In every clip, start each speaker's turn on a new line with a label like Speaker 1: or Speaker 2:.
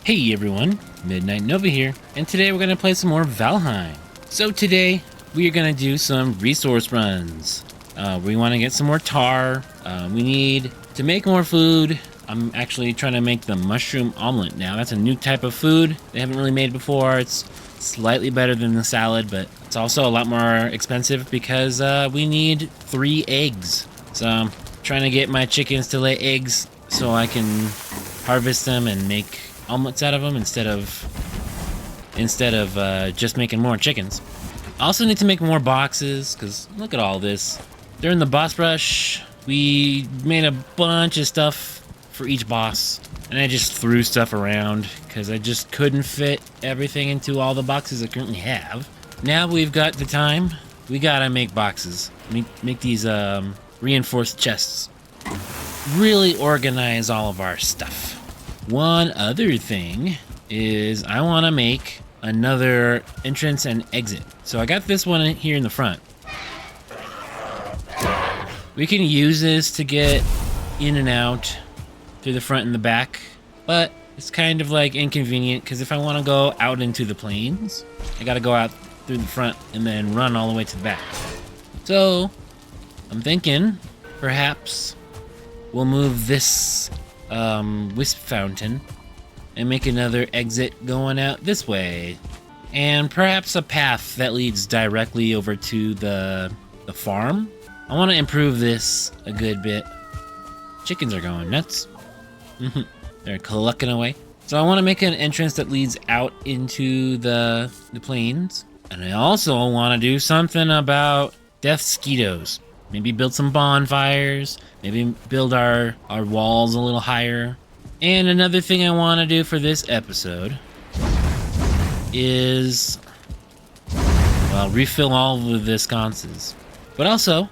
Speaker 1: Hey everyone, MidKnightNova here, and today we're gonna play some more Valheim. So today, we are gonna do some resource runs. We wanna get some more tar, we need to make more food. I'm actually trying to make the mushroom omelet now. That's a new type of food they haven't really made before. It's slightly better than the salad, but it's also a lot more expensive because we need 3 eggs. So I'm trying to get my chickens to lay eggs so I can harvest them and make omelets out of them instead of just making more chickens. I also need to make more boxes because look at all this. During the boss rush, we made a bunch of stuff for each boss, and I just threw stuff around because I just couldn't fit everything into all the boxes I currently have. Now we've got the time, we gotta make boxes. Make these reinforced chests. Really organize all of our stuff. One other thing is I want to make another entrance and exit. So I got this one here in the front. We can use this to get in and out through the front and the back, but it's kind of like inconvenient because if I want to go out into the plains, I got to go out through the front and then run all the way to the back. So I'm thinking perhaps we'll move this wisp fountain and make another exit going out this way, and perhaps a path that leads directly over to the farm. I want to improve this a good bit. Chickens are going nuts. They're clucking away. So I want to make an entrance that leads out into the plains, and I also want to do something about death skeetos. Maybe build some bonfires, maybe build our walls a little higher. And another thing I want to do for this episode is, well, refill all of the sconces. But also,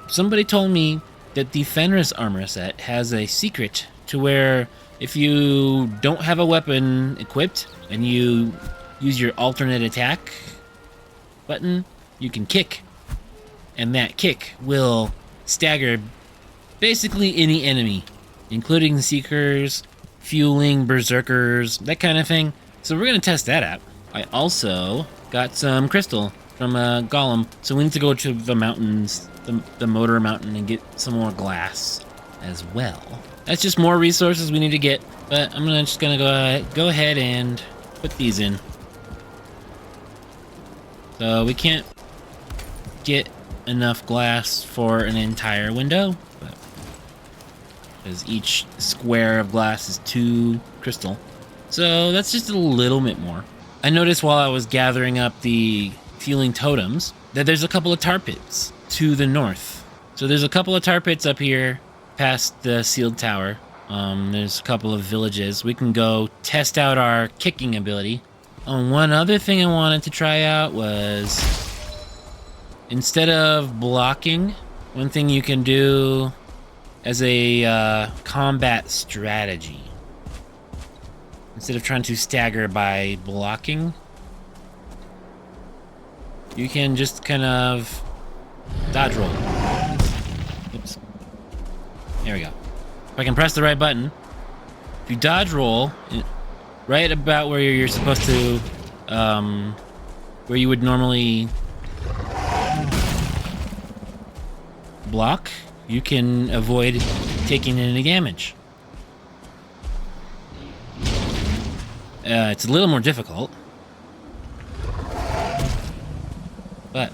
Speaker 1: somebody told me that the Fenris armor set has a secret to where if you don't have a weapon equipped and you use your alternate attack button, you can kick. And that kick will stagger basically any enemy, including seekers, fueling, berserkers, that kind of thing. So we're gonna test that out. I also got some crystal from a golem, so we need to go to the mountains, the motor mountain, and get some more glass as well. That's just more resources we need to get, but I'm just gonna go ahead and put these in. So we can't get enough glass for an entire window, but because each square of glass is 2 crystal, so that's just a little bit more. I noticed while I was gathering up the fueling totems that there's a couple of tar pits to the north. So there's a couple of tar pits up here past the sealed tower. There's a couple of villages. We can go test out our kicking ability. One other thing I wanted to try out was, instead of blocking, one thing you can do as a combat strategy, instead of trying to stagger by blocking, you can just kind of dodge roll. Oops. There we go. If I can press the right button, if you dodge roll right about where you're supposed to, where you would normally block, you can avoid taking any damage. It's a little more difficult, but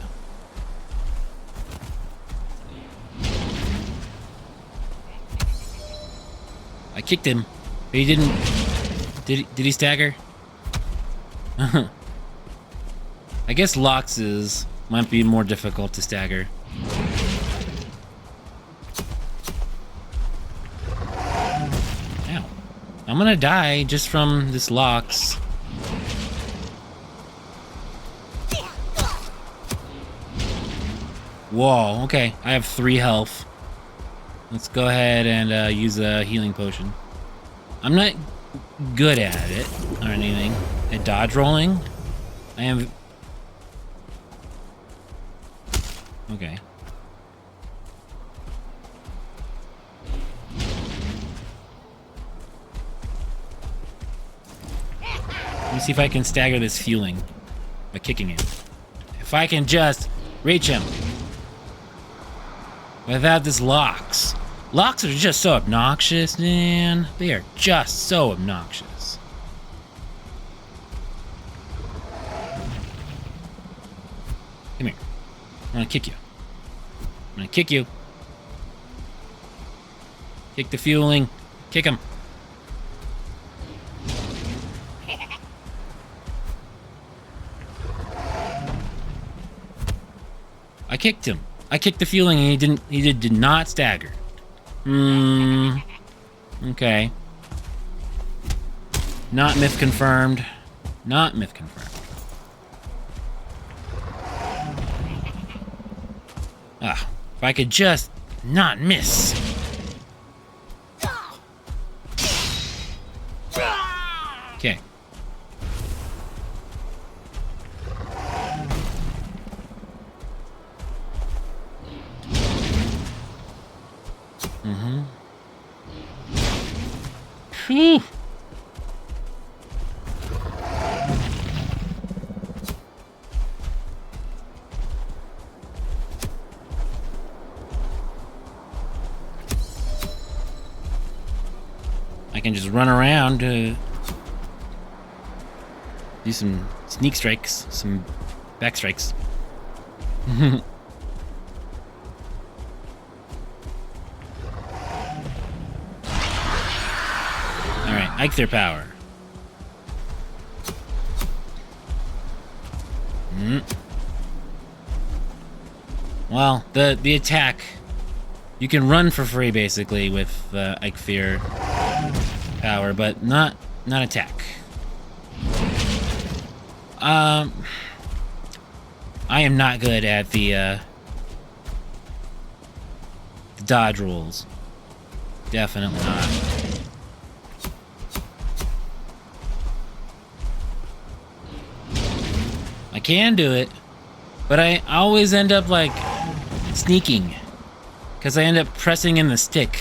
Speaker 1: I kicked him, but he didn't. Did he stagger? I guess Lox's might be more difficult to stagger. I'm gonna die just from this Lox. Whoa, okay. I have 3 health. Let's go ahead and use a healing potion. I'm not good at it or anything. At dodge rolling, I am... Okay. Let me see if I can stagger this fueling by kicking it. If I can just reach him without this locks. Locks are just so obnoxious, man. They are just so obnoxious. Come here. I'm gonna kick you. I'm gonna kick you. Kick the fueling. Kick him. I kicked him. I kicked the fueling and he did not stagger. Okay. Not myth confirmed. Not myth confirmed. Ah, if I could just not miss. Okay. Whew. I can just run around to do some sneak strikes, some back strikes. Alright, Ike their power. Well, the attack, you can run for free basically with the Ike Fear power, but not attack. I am not good at the dodge rolls. Definitely not. I can do it, but I always end up like sneaking because I end up pressing in the stick.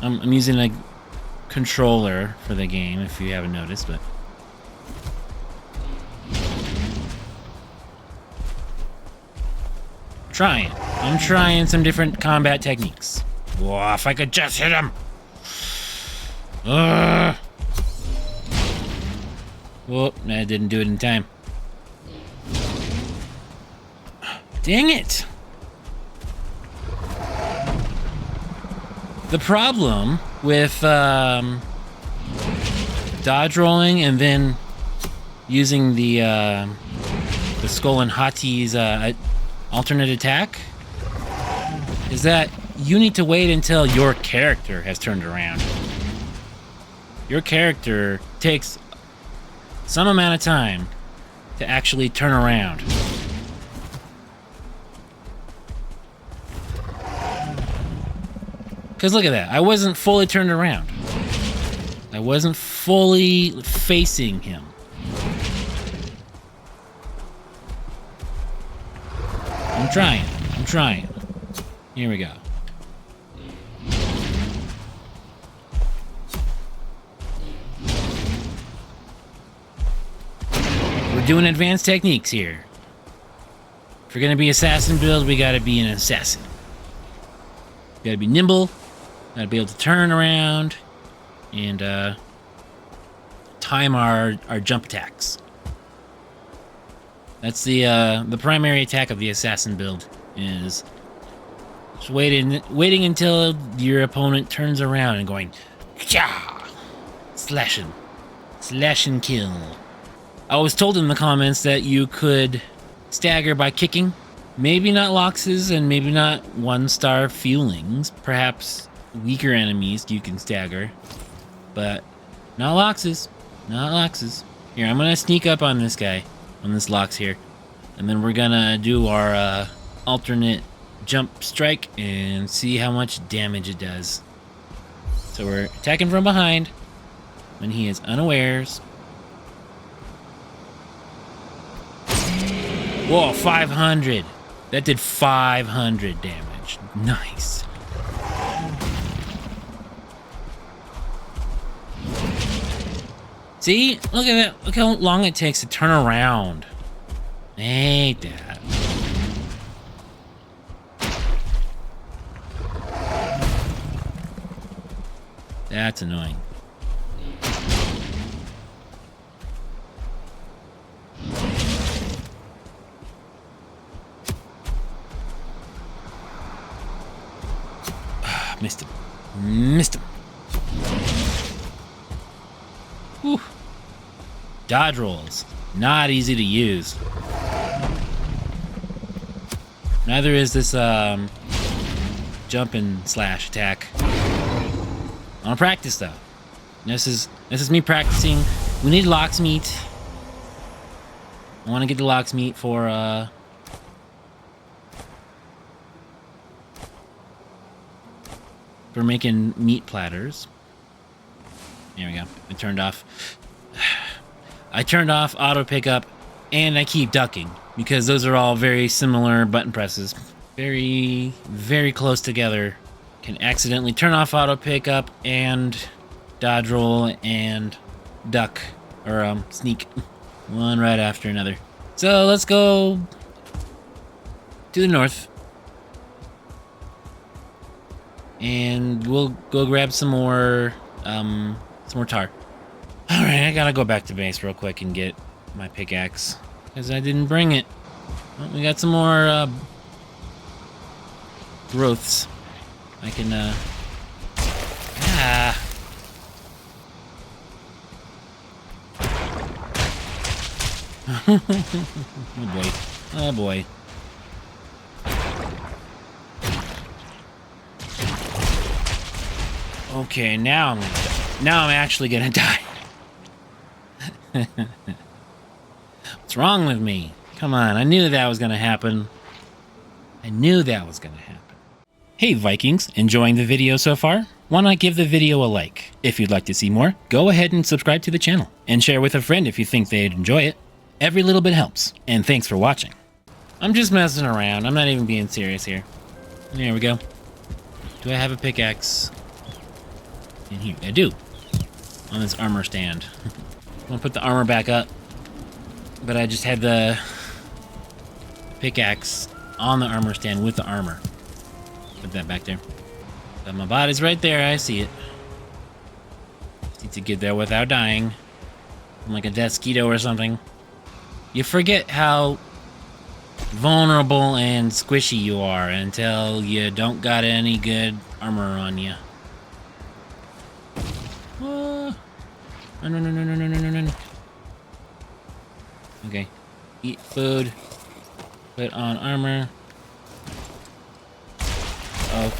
Speaker 1: I'm using a controller for the game, if you haven't noticed, but I'm trying some different combat techniques. Whoa, if I could just hit him. Whoa, I didn't do it in time. Dang it. The problem with dodge rolling and then using the Skull and Hati's alternate attack is that you need to wait until your character has turned around. Your character takes some amount of time to actually turn around. Because look at that, I wasn't fully turned around. I wasn't fully facing him. I'm trying. Here we go. We're doing advanced techniques here. If we're gonna be assassin build, we gotta be an assassin. We gotta be nimble, gotta be able to turn around, and time our jump attacks. That's the primary attack of the assassin build is just waiting until your opponent turns around and going, Cha! Slash and kill. I was told in the comments that you could stagger by kicking. Maybe not Loxes and maybe not 1-star fuelings. Perhaps weaker enemies you can stagger. But not Loxes. Not Loxes. Here, I'm gonna sneak up on this guy. On this Lox here. And then we're gonna do our alternate jump strike and see how much damage it does. So we're attacking from behind when he is unawares. Whoa, 500. That did 500 damage. Nice. See? Look at that. Look how long it takes to turn around. Ain't that. That's annoying. Missed him. Missed him. Whew. Dodge rolls. Not easy to use. Neither is this jump and slash attack. I want to practice though. This is me practicing. We need Lox meat. I want to get the Lox meat for making meat platters. There we go. I turned off auto pickup, and I keep ducking because those are all very similar button presses. Very, very close together. Can accidentally turn off auto pickup and dodge roll and duck or sneak one right after another. So let's go to the north. And we'll go grab some more tar. All right, I gotta go back to base real quick and get my pickaxe because I didn't bring it. Well, we got some more growths. I can oh boy. Oh boy. Okay, now I'm actually gonna die. What's wrong with me? Come on, I knew that was gonna happen. I knew that was gonna happen. Hey Vikings, enjoying the video so far? Why not give the video a like? If you'd like to see more, go ahead and subscribe to the channel. And share with a friend if you think they'd enjoy it. Every little bit helps. And thanks for watching. I'm just messing around. I'm not even being serious here. There we go. Do I have a pickaxe? In here. I do. On this armor stand. I'm gonna put the armor back up. But I just had the pickaxe on the armor stand with the armor. Put that back there. But my body's right there. I see it. Just need to get there without dying. I'm like a Desquito or something. You forget how vulnerable and squishy you are until you don't got any good armor on you. No. Okay. Eat food. Put on armor. Oh.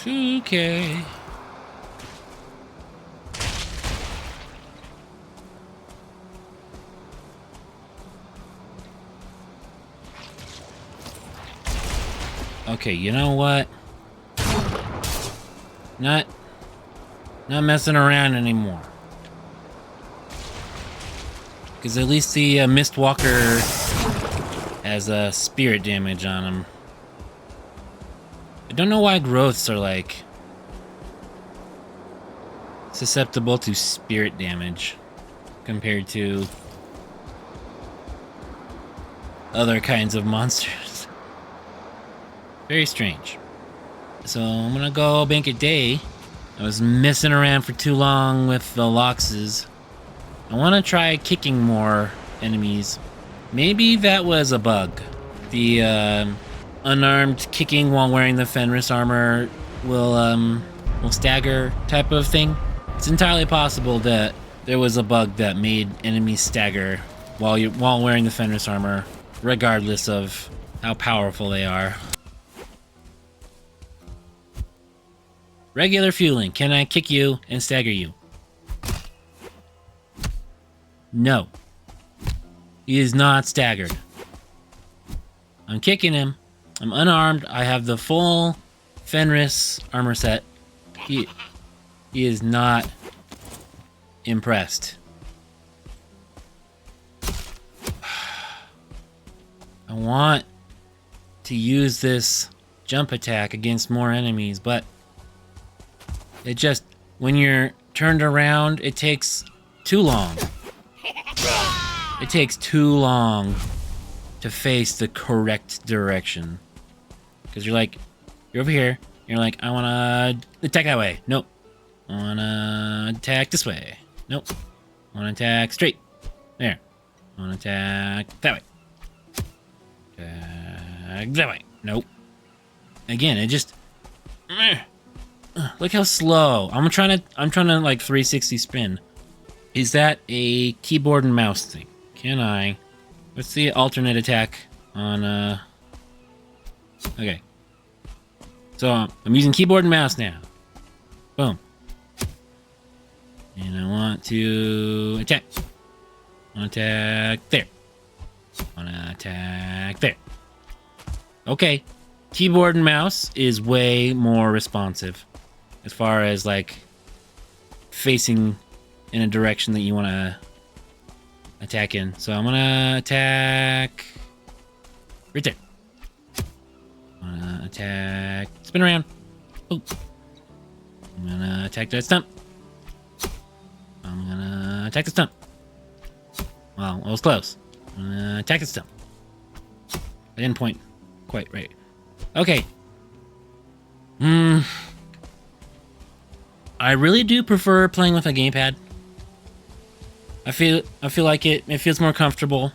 Speaker 1: Okay. Okay, you know what? Not messing around anymore. Because at least the Mistwalker has spirit damage on him. I don't know why growths are like susceptible to spirit damage compared to other kinds of monsters. Very strange. So I'm gonna go bank a day. I was messing around for too long with the Loxes. I want to try kicking more enemies. Maybe that was a bug. The unarmed kicking while wearing the Fenris armor will stagger type of thing. It's entirely possible that there was a bug that made enemies stagger while wearing the Fenris armor, regardless of how powerful they are. Regular fueling. Can I kick you and stagger you? No. He is not staggered. I'm kicking him. I'm unarmed. I have the full Fenris armor set. He is not impressed. I want to use this jump attack against more enemies, but it just when you're turned around, it takes too long. It takes too long to face the correct direction. Because you're over here. You're like, I want to attack that way. Nope. I want to attack this way. Nope. I want to attack straight. There. I want to attack that way. Attack that way. Nope. Again, it just... Look how slow. I'm trying to like 360 spin. Is that a keyboard and mouse thing? Can I... What's the alternate attack on, Okay. So, I'm using keyboard and mouse now. Boom. And I want to attack. I want to attack there. I want to attack there. Okay. Keyboard and mouse is way more responsive as far as, like, facing in a direction that you want to attack in. So I'm going to attack right there. I'm going to attack... Spin around. Oh. I'm going to attack that stump. I'm going to attack the stump. Well, it was close. I'm going to attack the stump. I didn't point quite right. Okay. I really do prefer playing with a gamepad. I feel like it feels more comfortable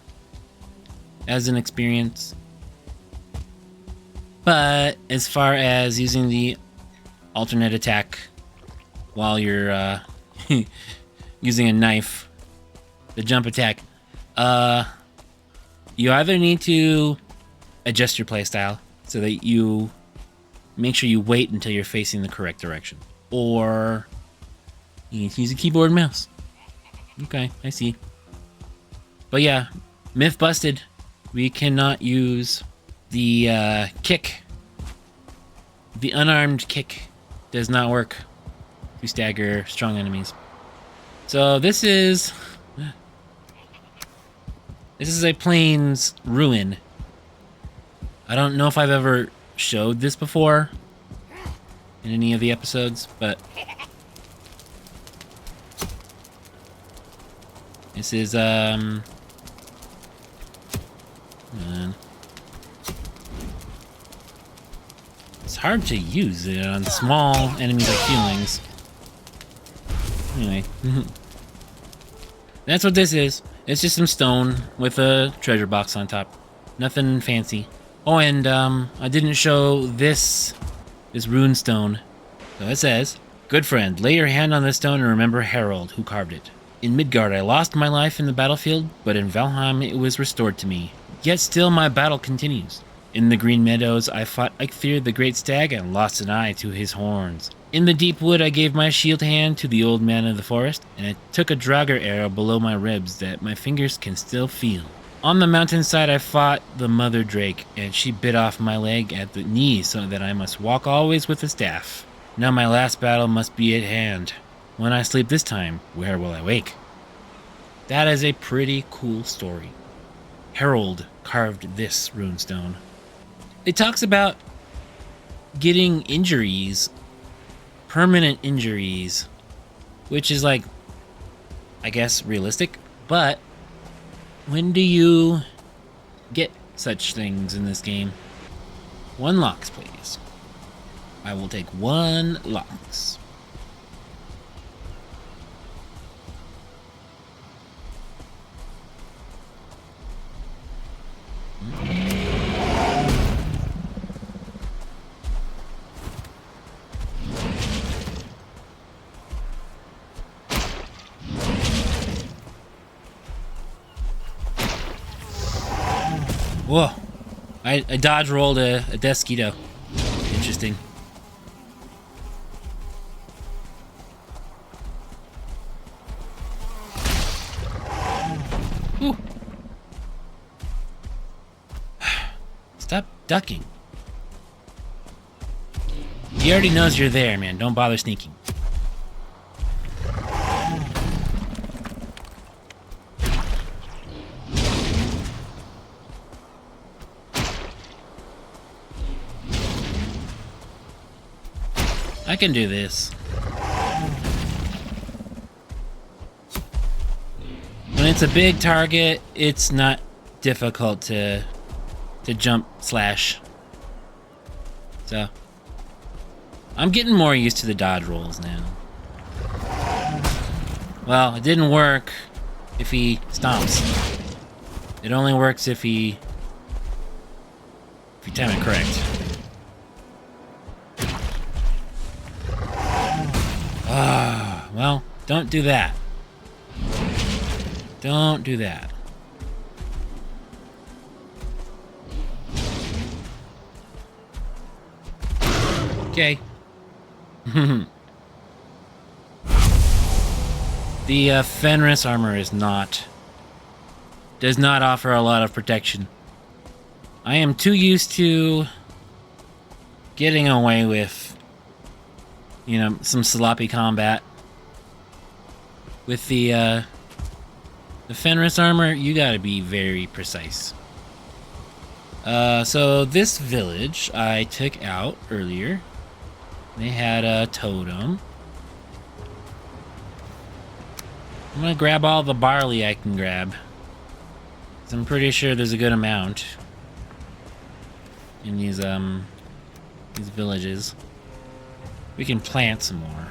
Speaker 1: as an experience. But as far as using the alternate attack while you're using a knife, the jump attack, you either need to adjust your playstyle so that you make sure you wait until you're facing the correct direction, or you need to use a keyboard and mouse. Okay, I see. But yeah, myth busted. We cannot use the kick. The unarmed kick does not work to stagger strong enemies. So this is a plains ruin. I don't know if I've ever showed this before in any of the episodes, but this is man. It's hard to use it on small enemies like feelings. Anyway, that's what this is. It's just some stone with a treasure box on top. Nothing fancy. Oh, and I didn't show this rune stone. So it says, "Good friend, lay your hand on this stone and remember Harold, who carved it. In Midgard I lost my life in the battlefield, but in Valheim it was restored to me. Yet still my battle continues. In the green meadows I fought Eikthyr the great stag and lost an eye to his horns. In the deep wood I gave my shield hand to the old man of the forest, and it took a draugr arrow below my ribs that my fingers can still feel. On the mountainside I fought the mother drake, and she bit off my leg at the knee so that I must walk always with a staff. Now my last battle must be at hand. When I sleep this time, where will I wake?" That is a pretty cool story. Harold carved this runestone. It talks about getting injuries, permanent injuries, which is like, I guess, realistic, but when do you get such things in this game? 1 lox, please. I will take 1 lox. Whoa. I dodge rolled a Desquito. Interesting. Ooh. Stop ducking. He already knows you're there, man. Don't bother sneaking. I can do this. it's a big target, it's not difficult to jump slash. So I'm getting more used to the dodge rolls now. Well, it didn't work if he stomps. It only works if you time it correct. Ah, well, don't do that. Don't do that. Okay. The Fenris armor does not offer a lot of protection. I am too used to getting away with, some sloppy combat. With the Fenris armor, you gotta be very precise. So this village I took out earlier. They had a totem. I'm gonna grab all the barley I can grab. 'Cause I'm pretty sure there's a good amount in these villages. We can plant some more.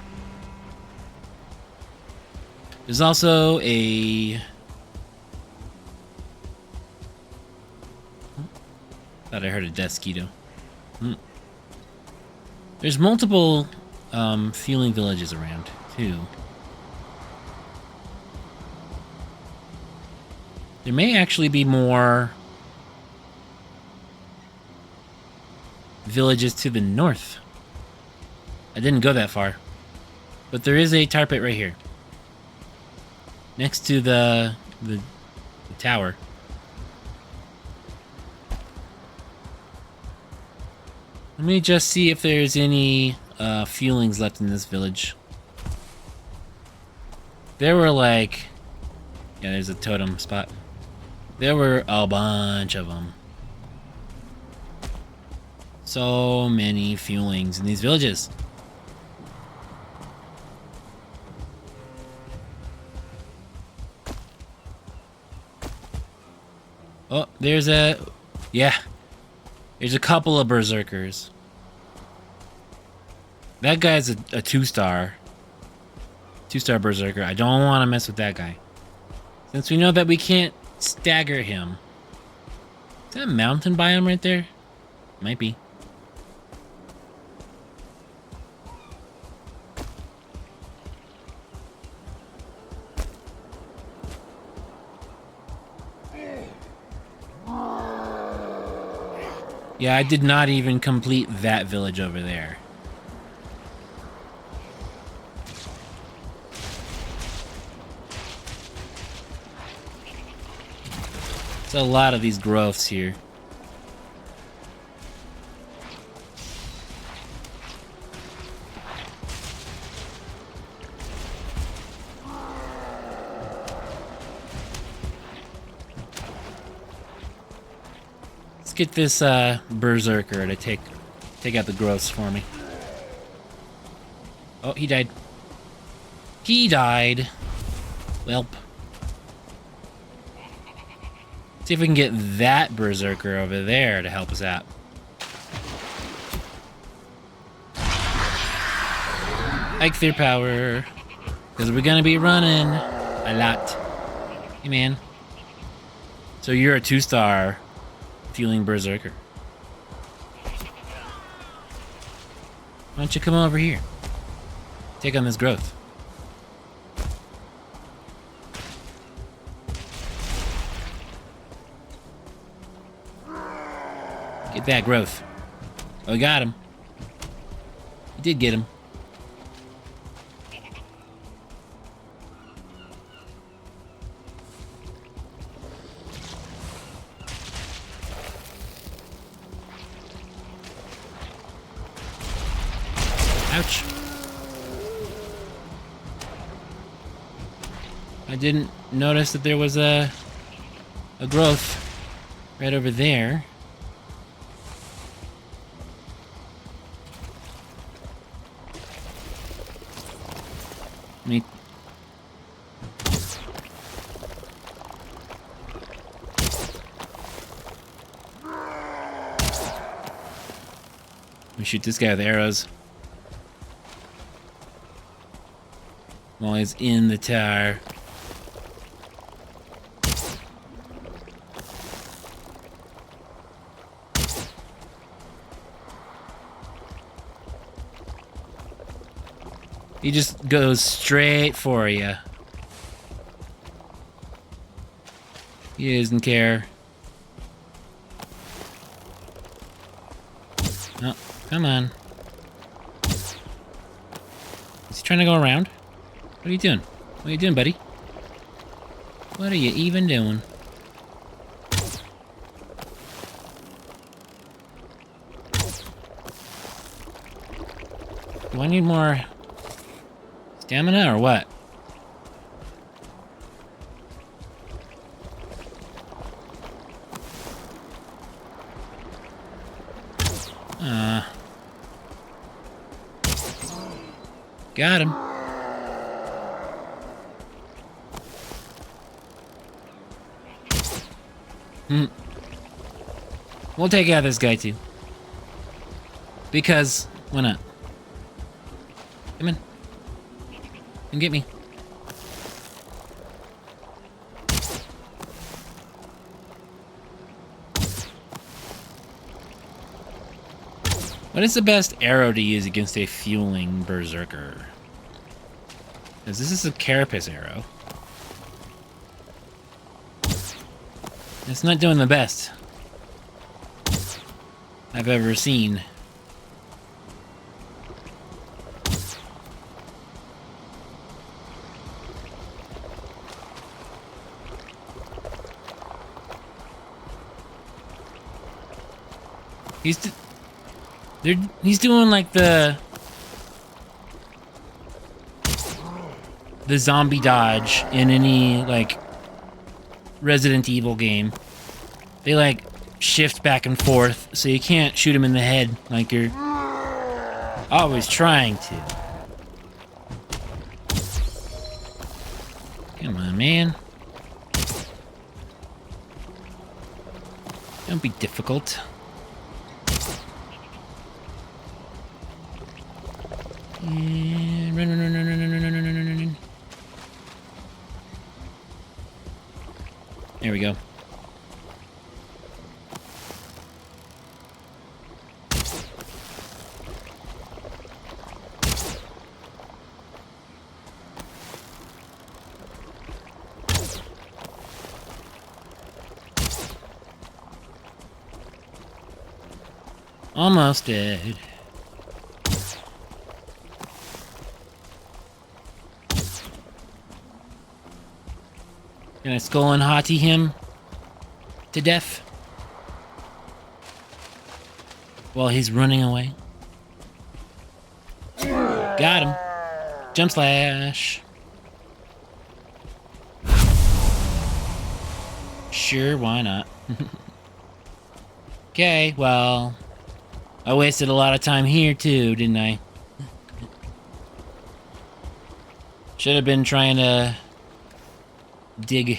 Speaker 1: There's also a... Thought I heard a Desquito. There's multiple fueling villages around, too. There may actually be more villages to the north. I didn't go that far. But there is a tar pit right here. Next to the tower. Let me just see if there's any fuelings left in this village. There were like... Yeah, there's a totem spot. There were a bunch of them. So many fuelings in these villages. Oh, there's a... Yeah. There's a couple of berserkers. That guy's a 2-star. 2-star berserker. I don't want to mess with that guy. Since we know that we can't stagger him. Is that a mountain biome right there? Might be. Yeah, I did not even complete that village over there. There's a lot of these growths here. Get this berserker to take out the growths for me. Oh, he died. He died. Welp. See if we can get that berserker over there to help us out. Hike their power, because we're gonna be running a lot. Hey man. So you're a 2-star. Fueling berserker. Why don't you come over here? Take on this growth. Get that growth. Oh, we got him. We did get him. Ouch. I didn't notice that there was a growth right over there. shoot this guy with arrows while he's in the tower. He just goes straight for you. He doesn't care. Oh, come on. Is he trying to go around? What are you doing? What are you doing, buddy? What are you even doing? Do I need more stamina or what? Got him. We'll take out this guy too. Because, why not? Come in. Come get me. What is the best arrow to use against a fueling berserker? Because this is a carapace arrow. It's not doing the best I've ever seen. He's doing like the zombie dodge in any like Resident Evil game. They like shift back and forth, so you can't shoot him in the head like you're always trying to. Come on, man. Don't be difficult. And run. There we go. Almost dead. Can I skull and haughty him to death while he's running away? Got him. Jump slash. Sure, why not? Okay, well, I wasted a lot of time here too, didn't I? Should have been trying to dig.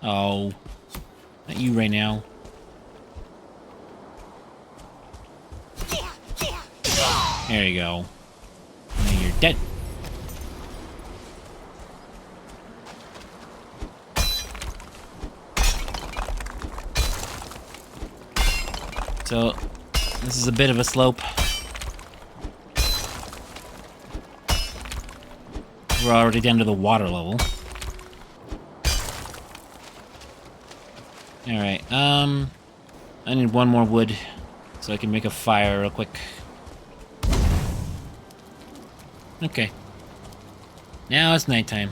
Speaker 1: Oh, not you right now. There you go. Now you're dead. So, this is a bit of a slope. We're already down to the water level. Alright, I need one more wood so I can make a fire real quick. Okay. Now it's nighttime.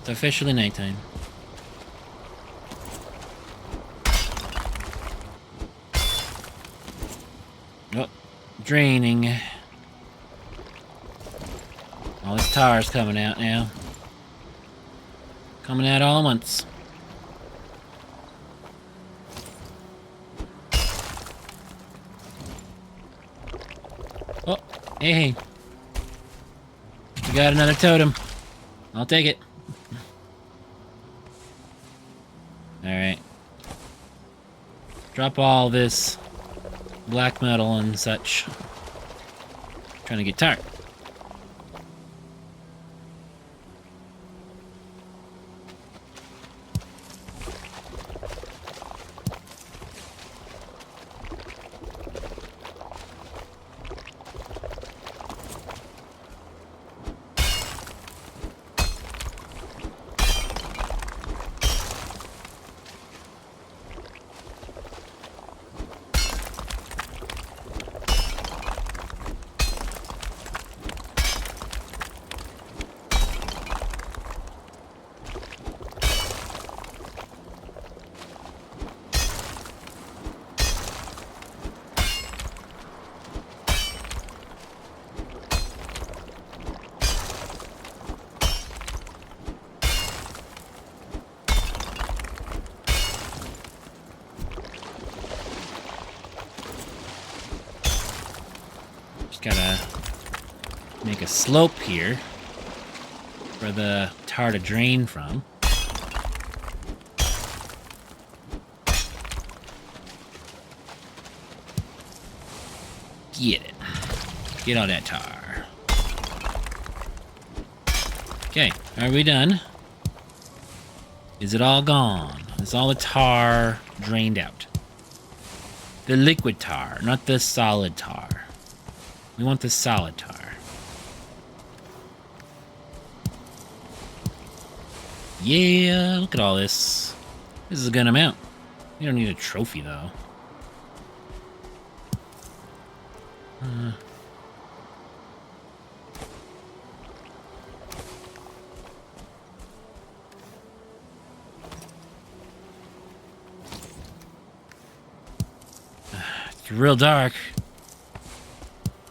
Speaker 1: It's officially nighttime. Oh, draining. All this tar's coming out now. Coming out all at once. Oh, hey. We got another totem. I'll take it. Alright. Drop all this black metal and such. Trying to get tar. Gotta make a slope here for the tar to drain from. Get it. Get all that tar. Okay, are we done? Is it all gone? Is all the tar drained out? The liquid tar, not the solid tar. We want the solid tar. Yeah, look at all this. This is a good amount. You don't need a trophy, though. It's real dark.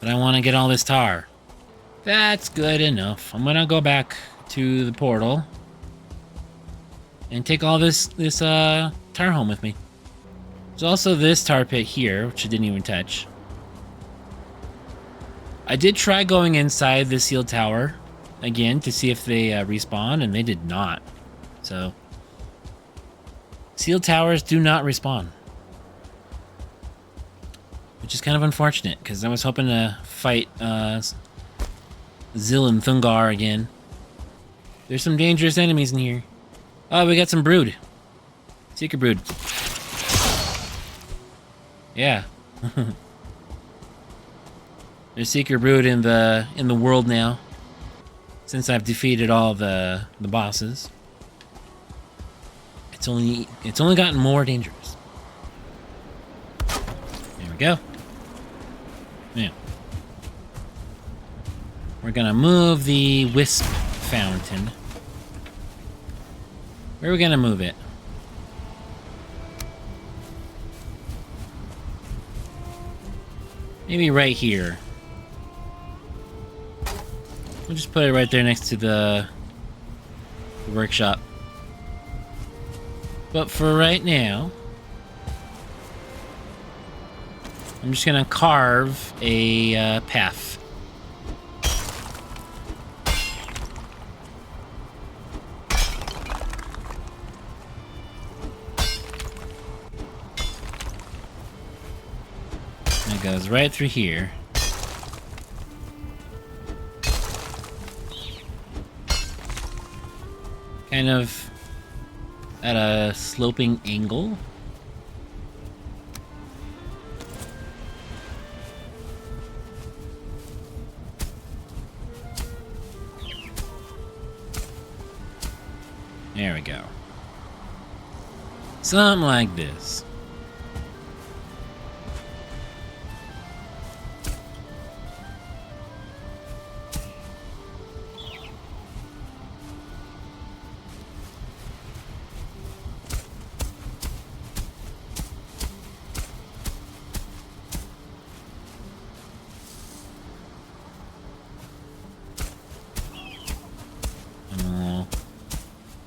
Speaker 1: But I want to get all this tar. That's good enough. I'm gonna go back to the portal and take all this tar home with me. There's also this tar pit here, which I didn't even touch. I did try going inside the sealed tower again to see if they respawn, and they did not. So, sealed towers do not respawn. Which is kind of unfortunate, because I was hoping to fight Zil and Thungar again. There's some dangerous enemies in here. Oh, we got some brood. Seeker brood. Yeah. There's Seeker brood in the world now. Since I've defeated all the bosses. It's only gotten more dangerous. There we go. Yeah. We're gonna move the wisp fountain. Where are we gonna move it? Maybe right here. We'll just put it right there next to the workshop. But for right now, I'm just gonna carve a path. And it goes right through here. Kind of at a sloping angle. There we go. Something like this.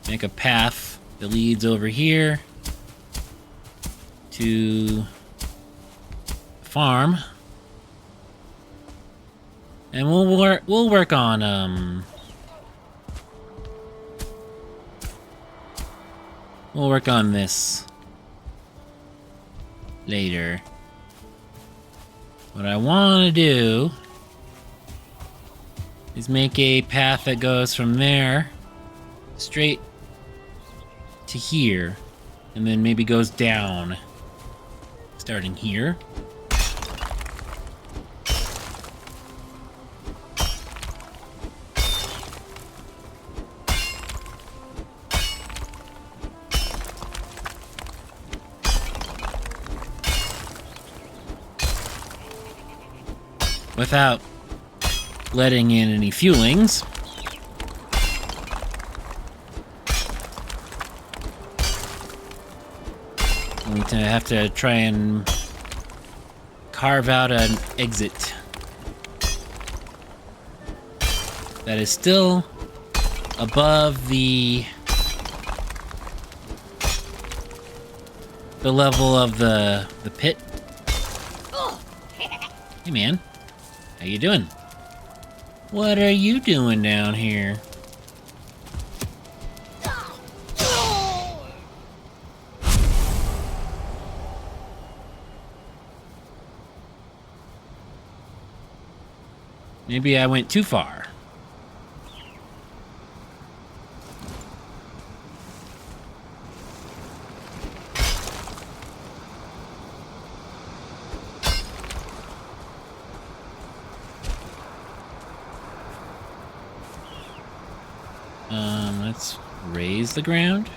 Speaker 1: Make a path that leads over here to the farm, and we'll work on later. What I want to do is make a path that goes from there straight to here, and then maybe goes down, starting here. Without letting in any fuelings. We have to try and carve out an exit that is still above the level of the pit. Hey man, how you doing? What are you doing down here? Maybe I went too far. Let's raise the ground.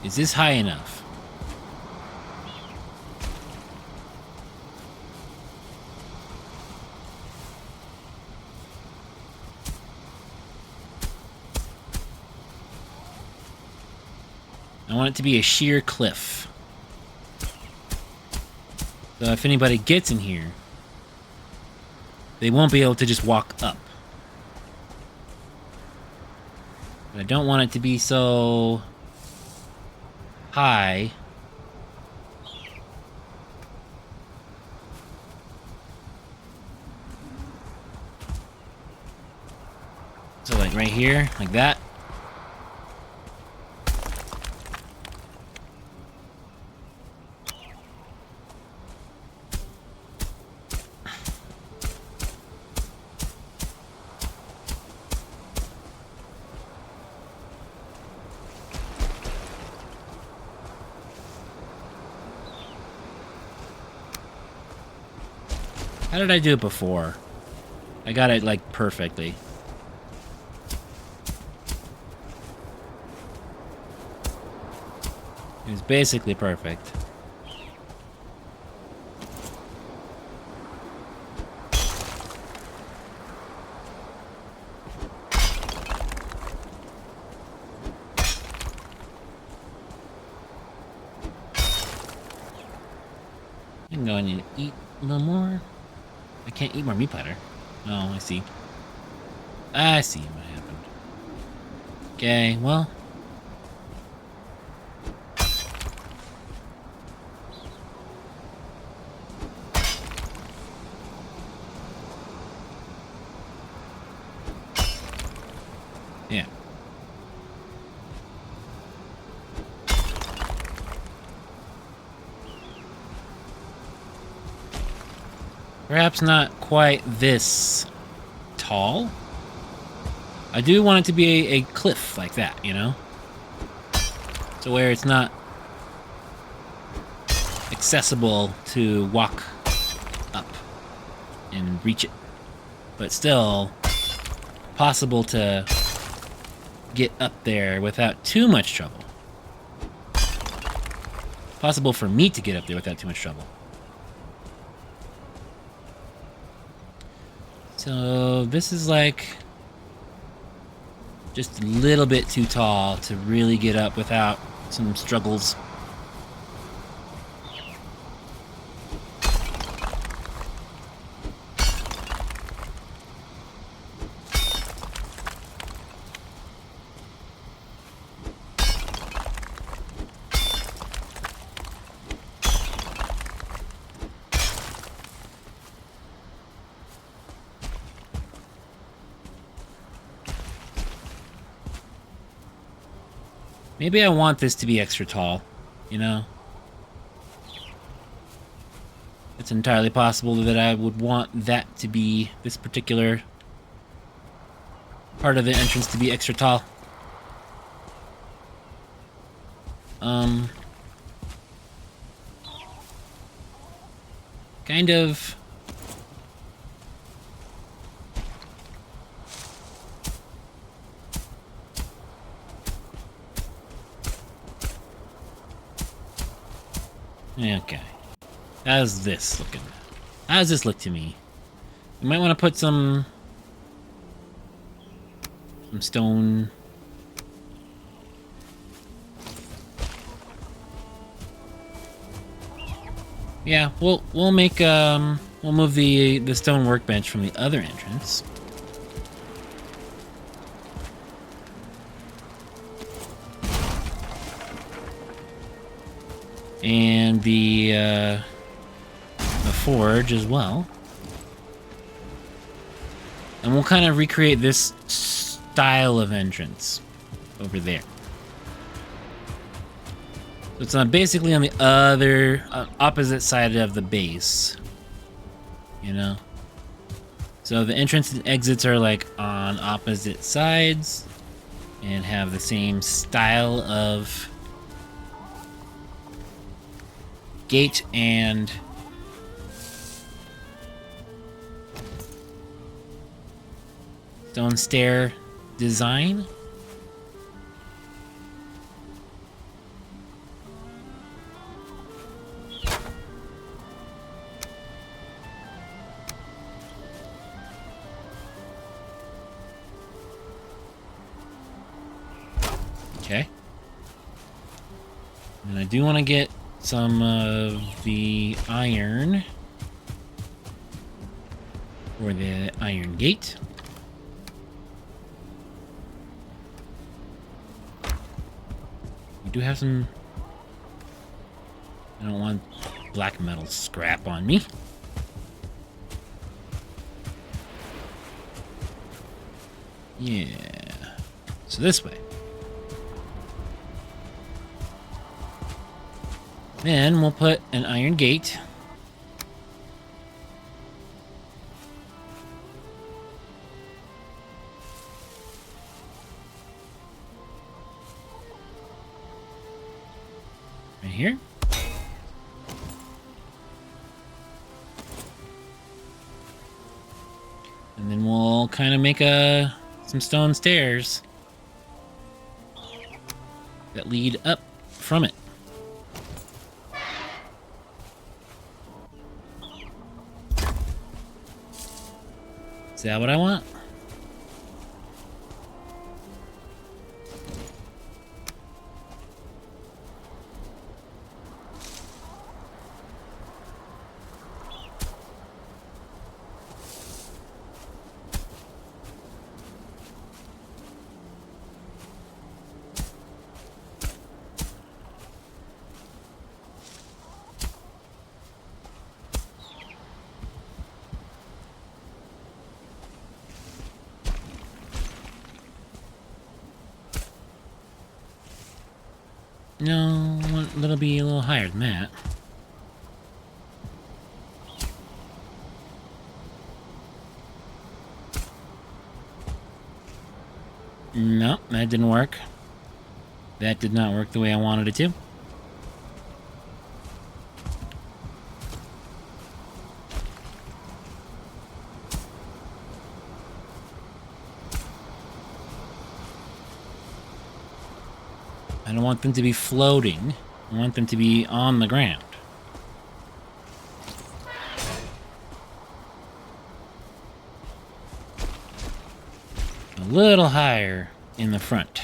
Speaker 1: Is this high enough? I want it to be a sheer cliff. So if anybody gets in here, they won't be able to just walk up. But I don't want it to be so high so like right here, like that. How did I do it before? I got it, like, perfectly. It was basically perfect. I'm going to eat a little more. I can't eat more meat platter. Oh, I see. I see what happened. Okay, well. Yeah. Perhaps not quite this tall. I do want it to be a cliff like that, you know? So where it's not accessible to walk up and reach it, but still possible to get up there without too much trouble. Possible for me to get up there without too much trouble. So this is like just a little bit too tall to really get up without some struggles. Maybe I want this to be extra tall, you know? It's entirely possible that I would want that to be, this particular part of the entrance to be extra tall. Kind of. Okay. How's this looking? How does this look to me? You might want to put some stone. Yeah, we'll make we'll move the stone workbench from the other entrance. And the forge as well. And we'll kind of recreate this style of entrance over there. So it's basically on the other, opposite side of the base. You know? So the entrance and exits are like on opposite sides and have the same style of gate and stone stair design. Okay. And I do want to get some of the iron for the iron gate. We do have some. I don't want black metal scrap on me. Yeah. So this way. Then we'll put an iron gate. Right here. And then we'll kind of make some stone stairs that lead up from it. Is that what I want? No, it'll be a little higher than that. No, that didn't work. That did not work the way I wanted it to. I don't want them to be floating. I want them to be on the ground. A little higher in the front.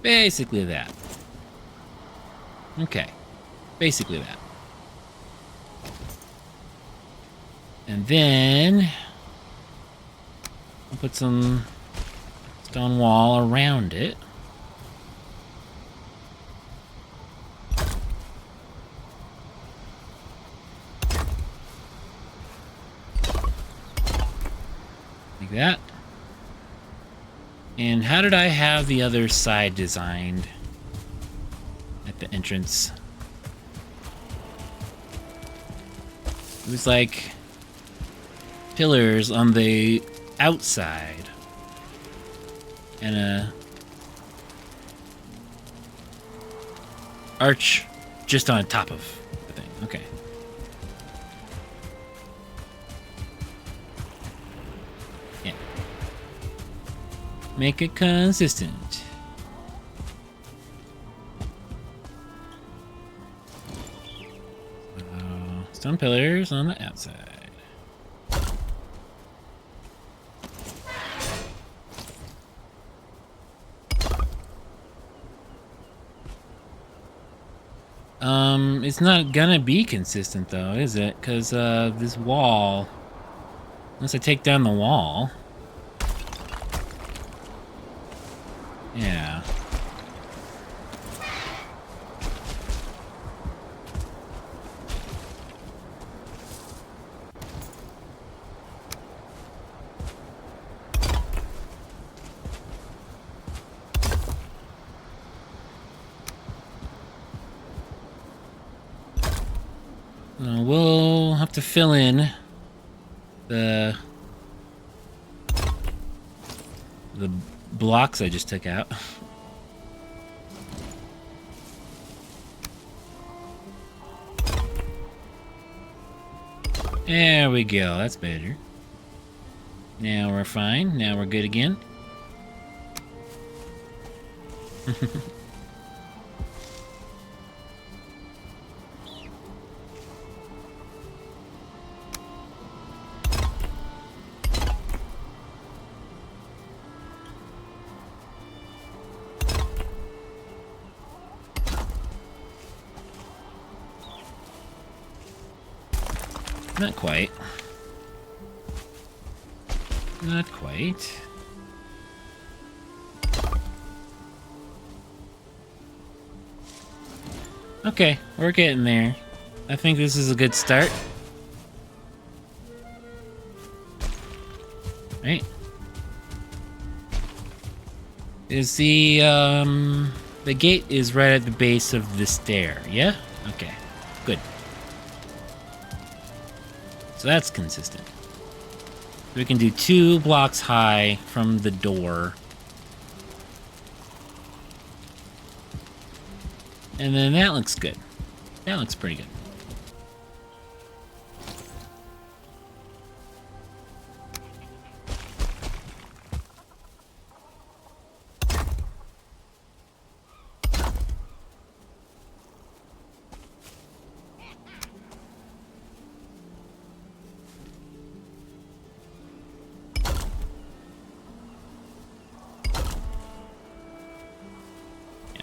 Speaker 1: Basically that. Okay. Basically that. And then I'll put some stone wall around it. Like that. And how did I have the other side designed at the entrance? It was like pillars on the outside and a arch just on top of the thing. Okay. Yeah. Make it consistent. Stone pillars on the outside. It's not gonna be consistent though, is it? Because this wall, unless I take down the wall. Yeah. We'll have to fill in the blocks I just took out. There we go, that's better. Now we're fine, now we're good again. Not quite. Not quite. Okay, we're getting there. I think this is a good start. Right? Is the gate is right at the base of the stair, yeah? Okay, good. So that's consistent. We can do 2 blocks high from the door. And then that looks good. That looks pretty good.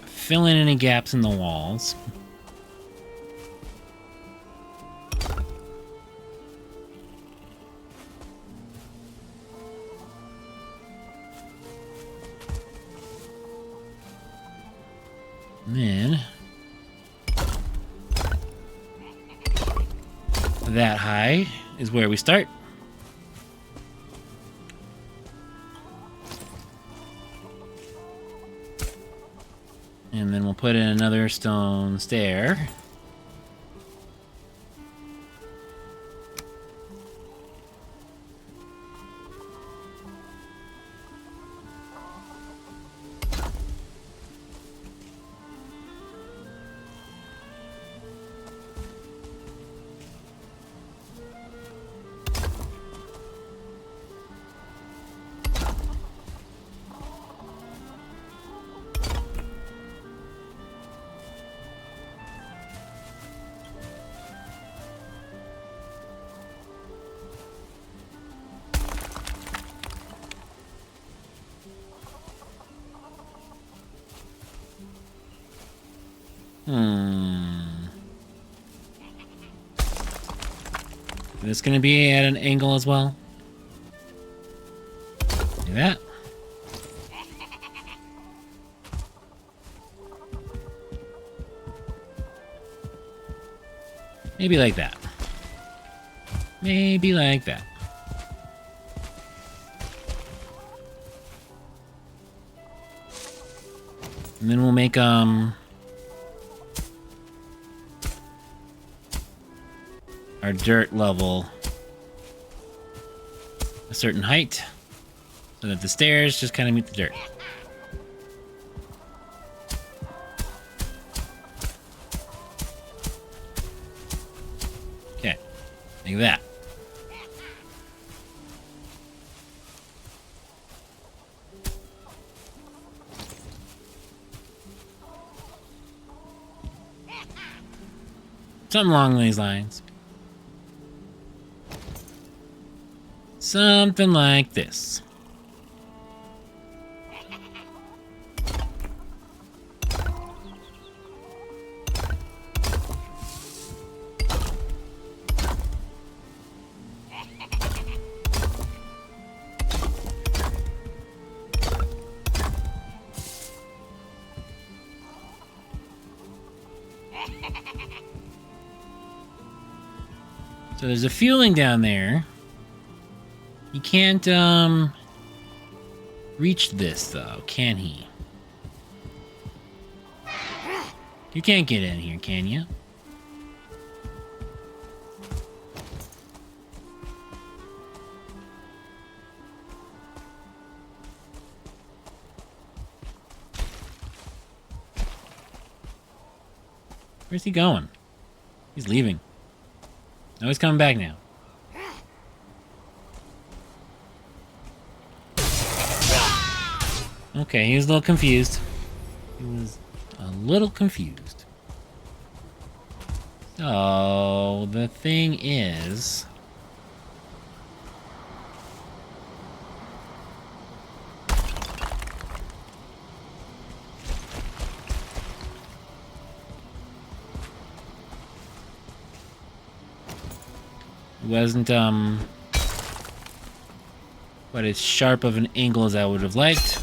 Speaker 1: Fill in any gaps in the walls. And then that high is where we start. And then we'll put in another stone stair. Is this gonna be at an angle as well? Do that. Maybe like that. Maybe like that. And then we'll make, our dirt level a certain height so that the stairs just kind of meet the dirt. Okay, like that. Something along these lines. Something like this. So there's a fueling down there. He can't, reach this, though, can he? You can't get in here, can you? Where's he going? He's leaving. No, he's coming back now. Okay, he was a little confused. He was a little confused. So, the thing is... it wasn't, quite as sharp of an angle as I would have liked.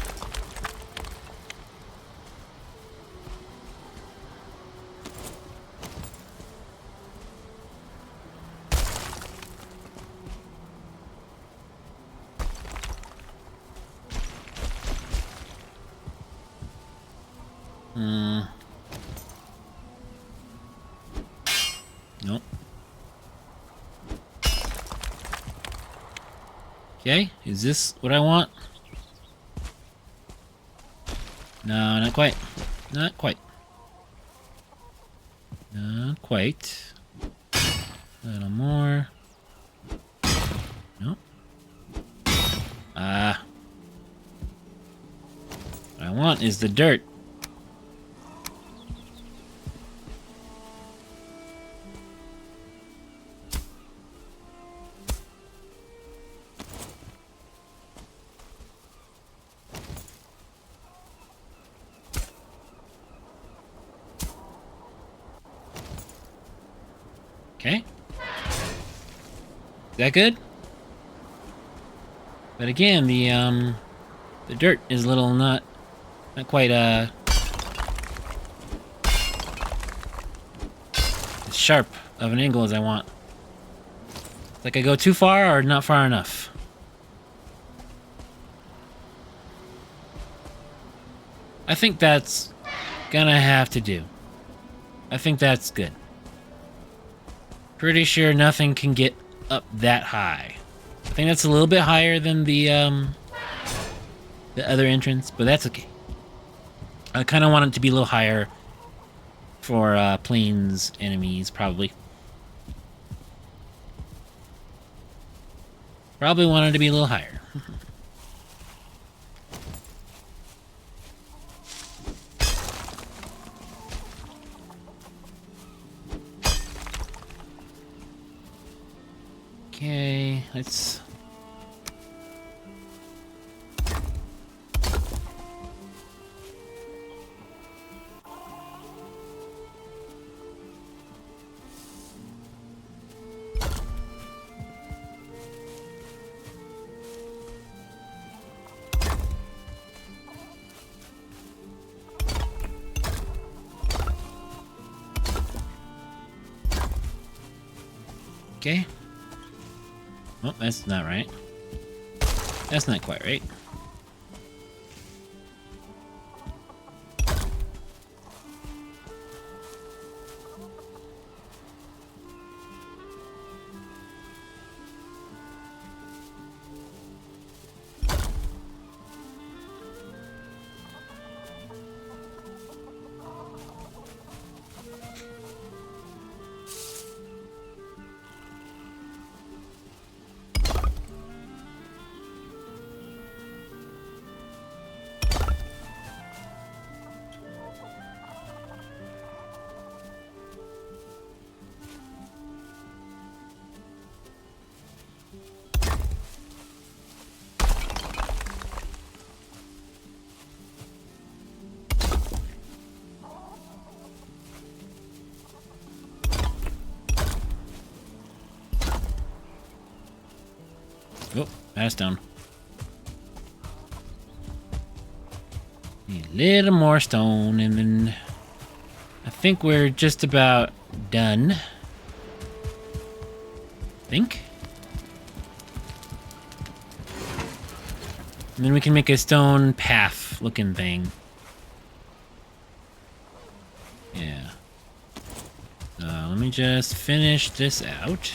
Speaker 1: Nope. Okay, is this what I want? No, not quite. Not quite. Not quite. A little more. Nope. What I want is the dirt. Okay. Is that good? But again, the dirt is a little not quite as sharp of an angle as I want. It's like I go too far or not far enough. I think that's gonna have to do. I think that's good. Pretty sure nothing can get up that high. I think that's a little bit higher than the other entrance, but that's okay. I kind of want it to be a little higher for plains enemies, probably. Probably want it to be a little higher. Okay, let's... Okay. Oh, that's not right. That's not quite right. Oh, that's down. Need a little more stone, and then I think we're just about done. Think. And then we can make a stone path looking thing. Yeah. Let me just finish this out.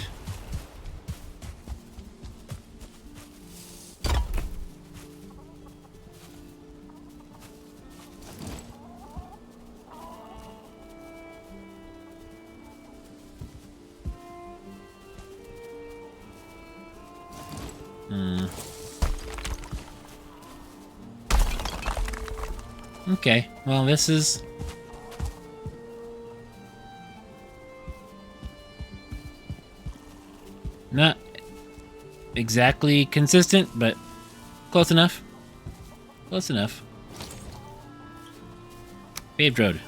Speaker 1: Okay, well, this is... not exactly consistent, but close enough. Close enough. Paved road.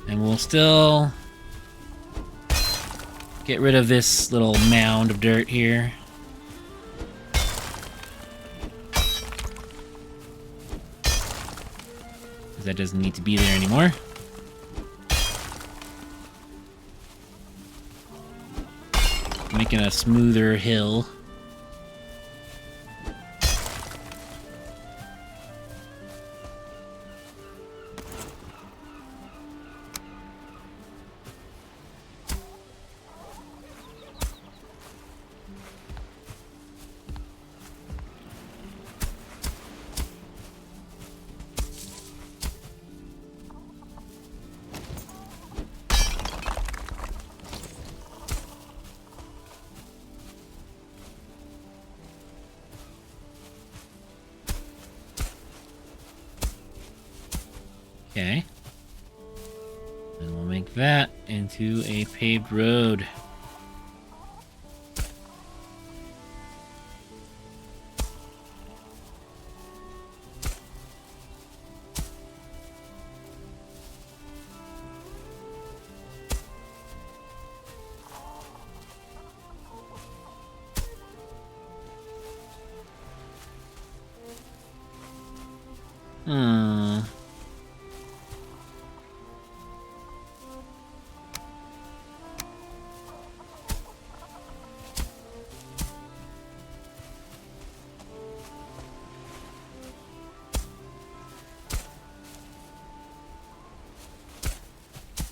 Speaker 1: And we'll still get rid of this little mound of dirt here. Because that doesn't need to be there anymore. Making a smoother hill. Okay. And we'll make that into a paved road.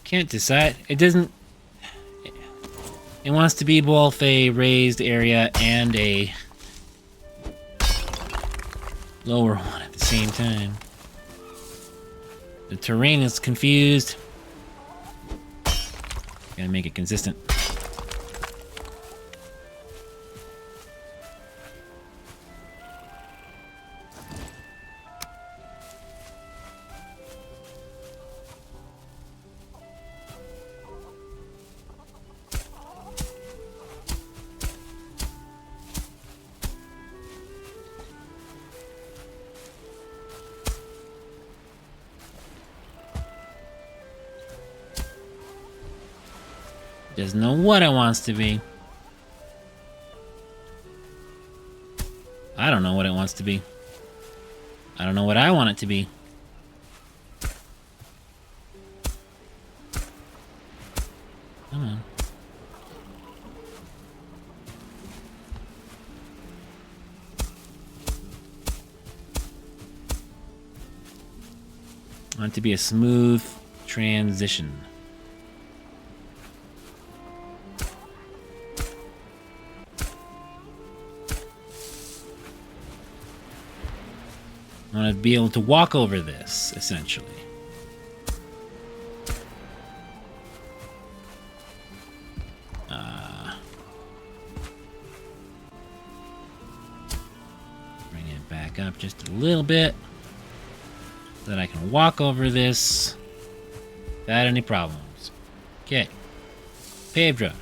Speaker 1: Can't decide. It doesn't... It wants to be both a raised area and a lower one at the same time. The terrain is confused. Gotta make it consistent. Doesn't know what it wants to be. I don't know what it wants to be. I don't know what I want it to be. Come on. I want it to be a smooth transition. I want to be able to walk over this, essentially. Bring it back up just a little bit so that I can walk over this without any problems. Okay. Paved road.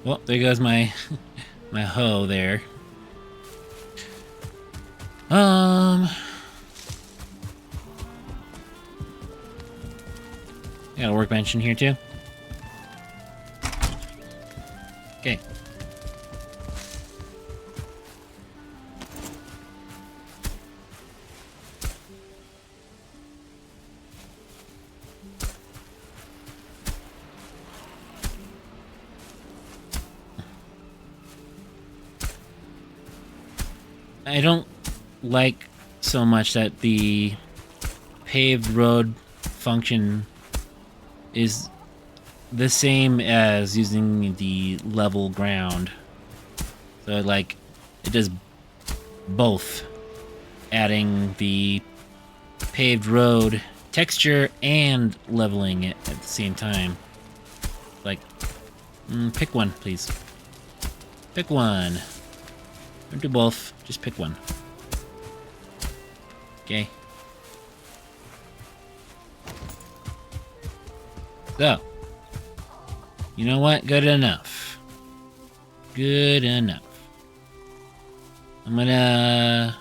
Speaker 1: Well, there goes my my hoe there. Got a workbench in here too. Okay. I don't like so much that the paved road function is the same as using the level ground. So like it does both, adding the paved road texture and leveling it at the same time. Like, pick one, please. Pick one. Don't do both, just pick one. Okay. So, you know what? Good enough. Good enough. I'm gonna...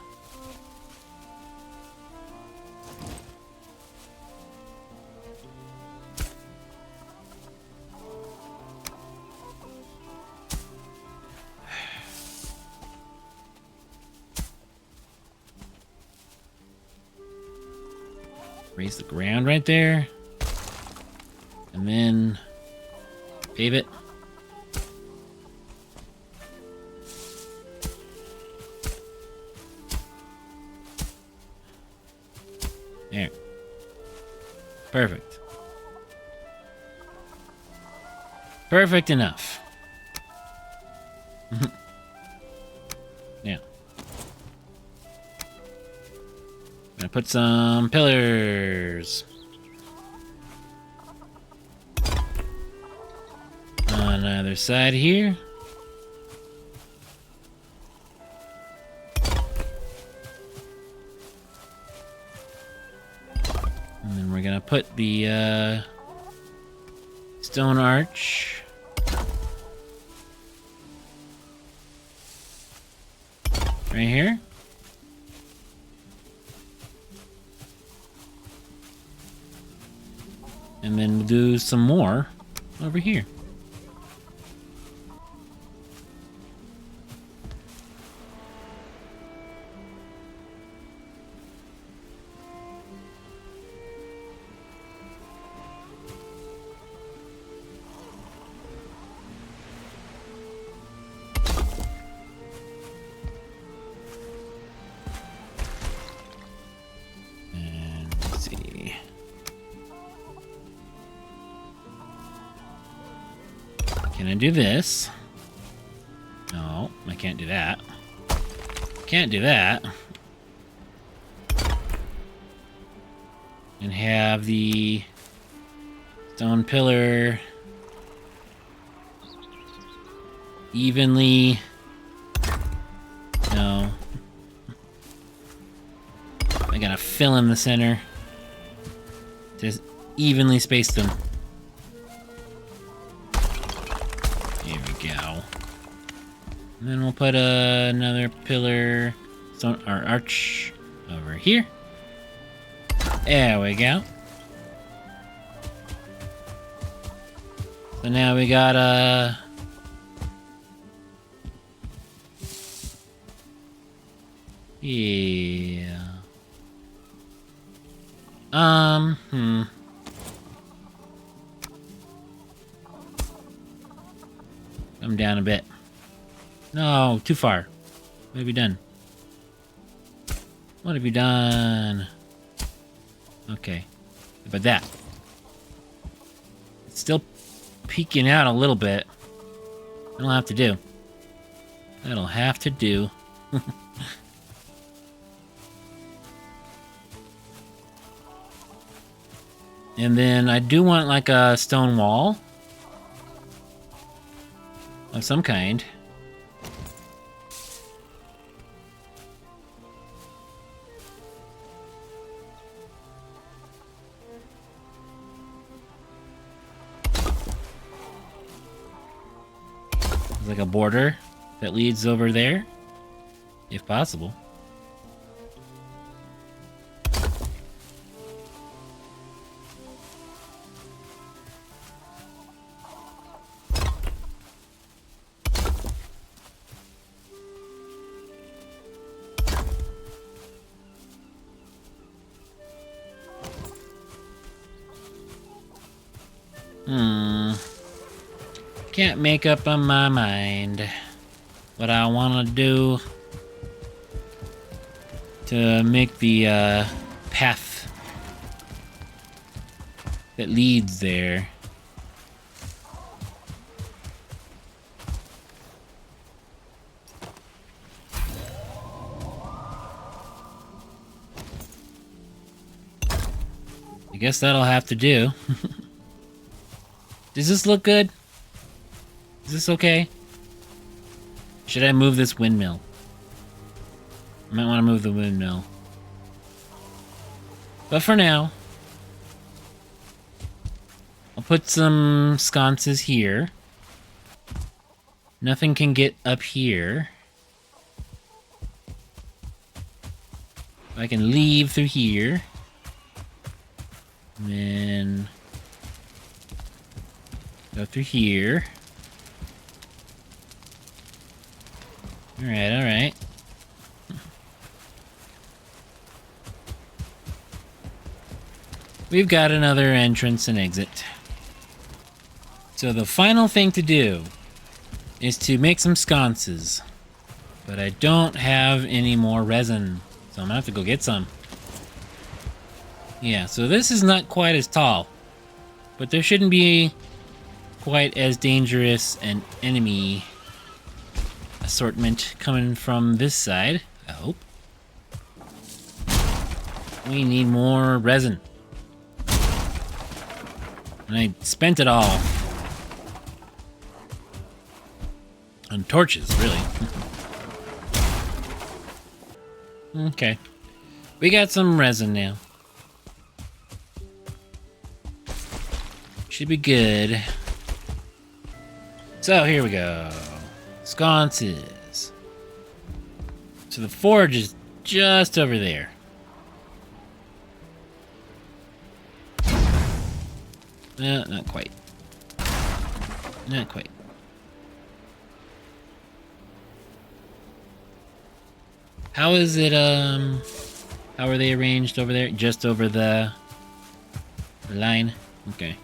Speaker 1: raise the ground right there. And then pave it. There. Perfect. Perfect enough. Now. I'm gonna put some pillars on either side here. And then we're gonna put the stone arch right here. And then we'll do some more over here. And let's see. Can I do this? No, I can't do that. Can't do that. And have the stone pillar evenly... No. I gotta fill in the center. Just evenly space them. There we go. And then we'll put another pillar, stone or arch over here. There we go. So now we got yeah. Come down a bit. No, too far. What have you done? What have you done? Okay. But that. It's still peeking out a little bit. That'll have to do. That'll have to do. And then I do want like a stone wall of some kind. Like a border that leads over there, if possible. Can't make up on my mind what I want to do to make the path that leads there. I guess that'll have to do. Does this look good? Is this okay? Should I move this windmill? I might want to move the windmill. But for now, I'll put some sconces here. Nothing can get up here. I can leave through here. And then go through here. Alright, alright. We've got another entrance and exit. So the final thing to do is to make some sconces. But I don't have any more resin, so I'm gonna have to go get some. Yeah, so this is not quite as tall, but there shouldn't be quite as dangerous an enemy assortment coming from this side, I hope. We need more resin. And I spent it all on torches, really. Okay. We got some resin now. Should be good. So here we go. Sconces. So the forge is just over there. No, not quite. Not quite. How is it, how are they arranged over there? Just over the line? Okay.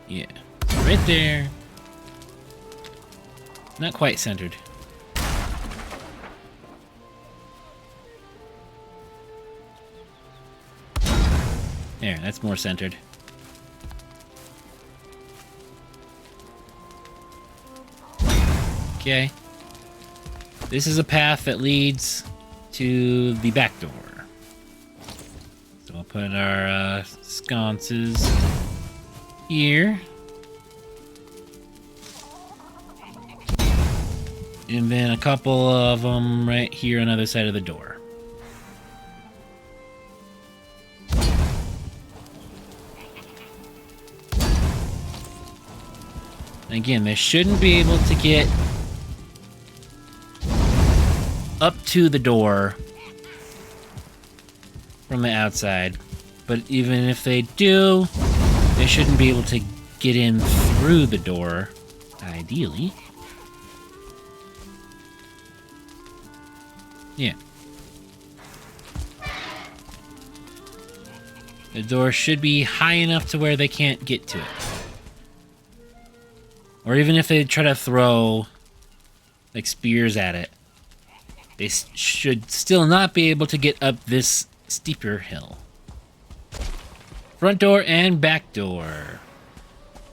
Speaker 1: Yeah, right there. Not quite centered. There, that's more centered. Okay. This is a path that leads to the back door. So I'll put our sconces here. And then a couple of them right here on the other side of the door. Again, they shouldn't be able to get up to the door from the outside. But even if they do, they shouldn't be able to get in through the door, ideally. Yeah. The door should be high enough to where they can't get to it. Or even if they try to throw, like, spears at it, they should still not be able to get up this steeper hill. Front door and back door.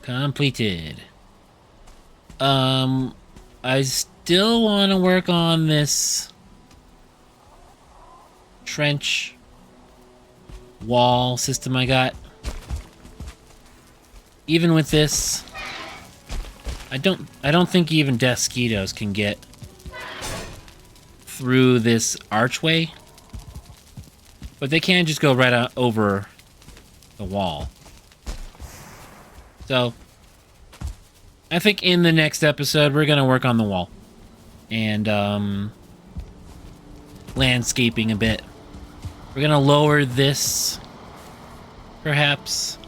Speaker 1: Completed. I still want to work on this trench wall system I got. Even with this, I don't think even Deathsquitos can get through this archway. But they can just go right over the wall. So, I think in the next episode, we're going to work on the wall. And, landscaping a bit. We're going to lower this, perhaps,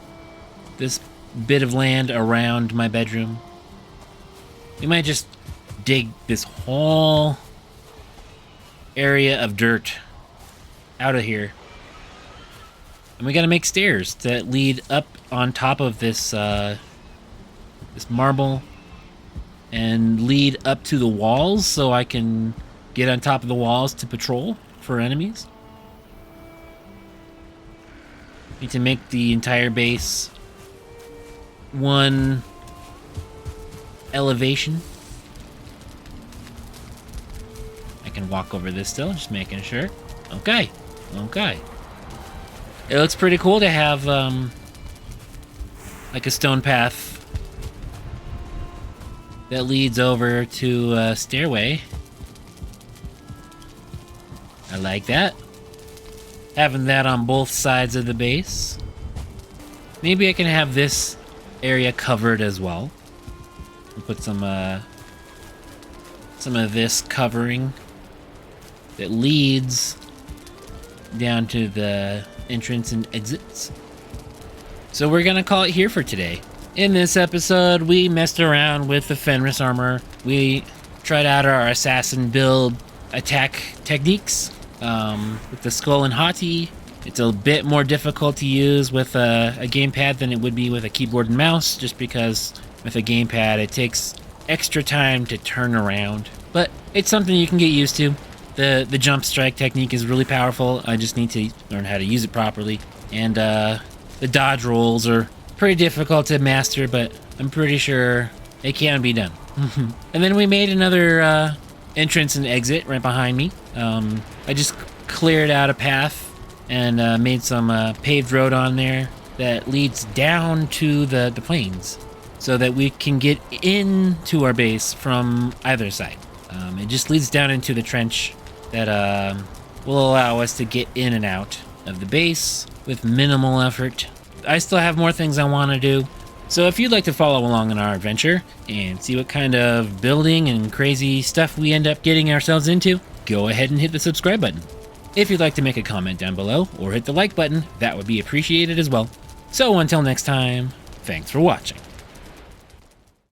Speaker 1: this bit of land around my bedroom. We might just dig this whole area of dirt out of here. And we gotta make stairs that lead up on top of this this marble and lead up to the walls so I can get on top of the walls to patrol for enemies. Need to make the entire base one elevation. I can walk over this still, just making sure. Okay. It looks pretty cool to have, like a stone path that leads over to a stairway. I like that. Having that on both sides of the base. Maybe I can have this area covered as well. We'll put some of this covering that leads down to the entrance and exits. So we're gonna call it here for today. In this episode, we messed around with the Fenris armor. We tried out our assassin build attack techniques with the skull and haughty. It's a bit more difficult to use with a gamepad than it would be with a keyboard and mouse, just because with a gamepad it takes extra time to turn around. But it's something you can get used to. The jump strike technique is really powerful. I just need to learn how to use it properly. And the dodge rolls are pretty difficult to master, but I'm pretty sure it can be done. And then we made another entrance and exit right behind me. I just cleared out a path and made some paved road on there that leads down to the plains so that we can get into our base from either side. It just leads down into the trench that will allow us to get in and out of the base with minimal effort. I still have more things I want to do, so if you'd like to follow along in our adventure and see what kind of building and crazy stuff we end up getting ourselves into, go ahead and hit the subscribe button. If you'd like to make a comment down below or hit the like button, that would be appreciated as well. So until next time, thanks for watching.